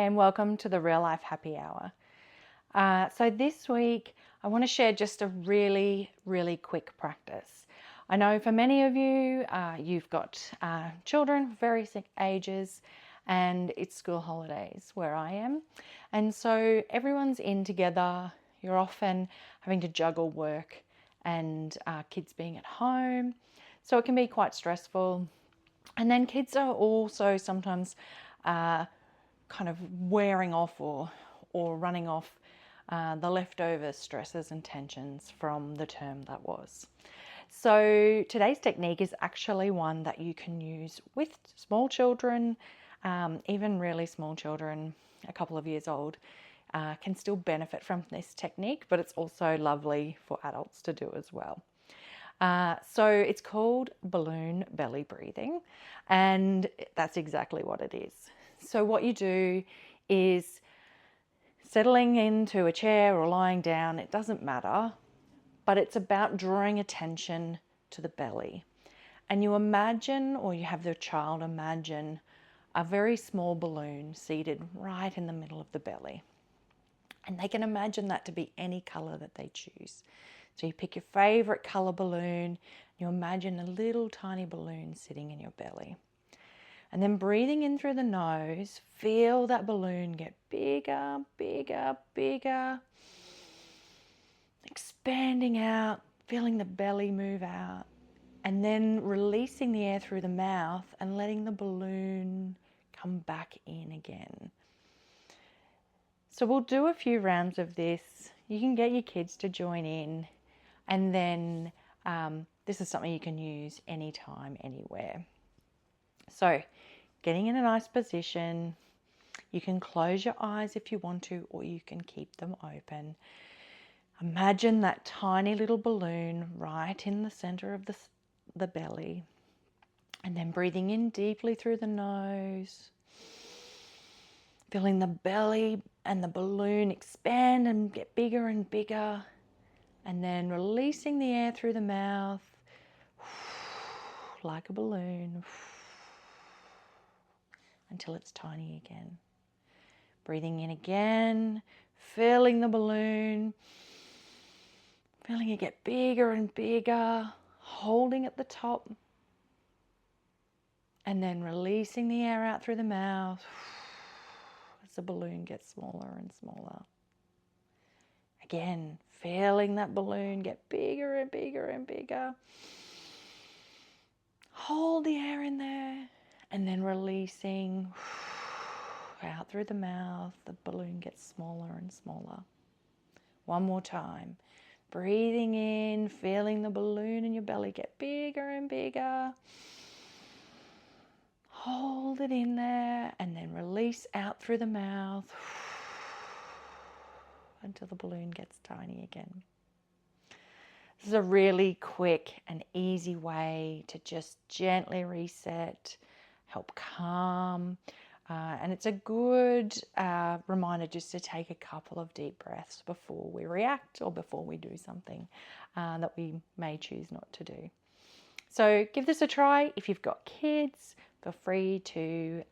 and welcome to the Real Life Happy Hour. So this week I want to share just a really quick practice. I know for many of you, you've got children of various ages and it's school holidays where I am. And so everyone's in together. You're often having to juggle work and kids being at home. So it can be quite stressful. And then kids are also sometimes kind of wearing off or running off the leftover stresses and tensions from the term that was. So today's technique is actually one that you can use with small children, even really small children, a couple of years old, can still benefit from this technique, but it's also lovely for adults to do as well. So it's called balloon belly breathing, and that's exactly what it is. So what you do is settling into a chair or lying down, it doesn't matter, but it's about drawing attention to the belly. And you imagine, or you have the child imagine, a very small balloon seated right in the middle of the belly. And they can imagine that to be any colour that they choose. So you pick your favourite colour balloon, you imagine a little tiny balloon sitting in your belly. And then breathing in through the nose, feel that balloon get bigger, bigger, bigger. Expanding out, feeling the belly move out. And then releasing the air through the mouth and letting the balloon come back in again. So we'll do a few rounds of this. You can get your kids to join in. And then this is something you can use anytime, anywhere. So getting in a nice position, you can close your eyes if you want to, or you can keep them open. Imagine that tiny little balloon right in the center of the belly, and then breathing in deeply through the nose, feeling the belly and the balloon expand and get bigger and bigger, and then releasing the air through the mouth like a balloon until it's tiny again. Breathing in again, filling the balloon, feeling it get bigger and bigger, holding at the top, and then releasing the air out through the mouth as the balloon gets smaller and smaller. Again, feeling that balloon get bigger and bigger and bigger. Hold the air in there, and then releasing out through the mouth. The balloon gets smaller and smaller. One more time. Breathing in, feeling the balloon in your belly get bigger and bigger. Hold it in there and then release out through the mouth until the balloon gets tiny again. This is a really quick and easy way to just gently reset, help calm, and it's a good reminder just to take a couple of deep breaths before we react or before we do something that we may choose not to do. So give this a try. If you've got kids, feel free to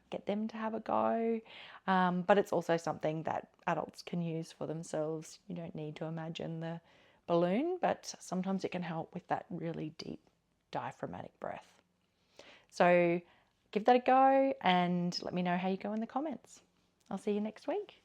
get them to have a go. But it's also something that adults can use for themselves. You don't need to imagine the balloon, but sometimes it can help with that really deep diaphragmatic breath. So give that a go and let me know how you go in the comments. I'll see you next week.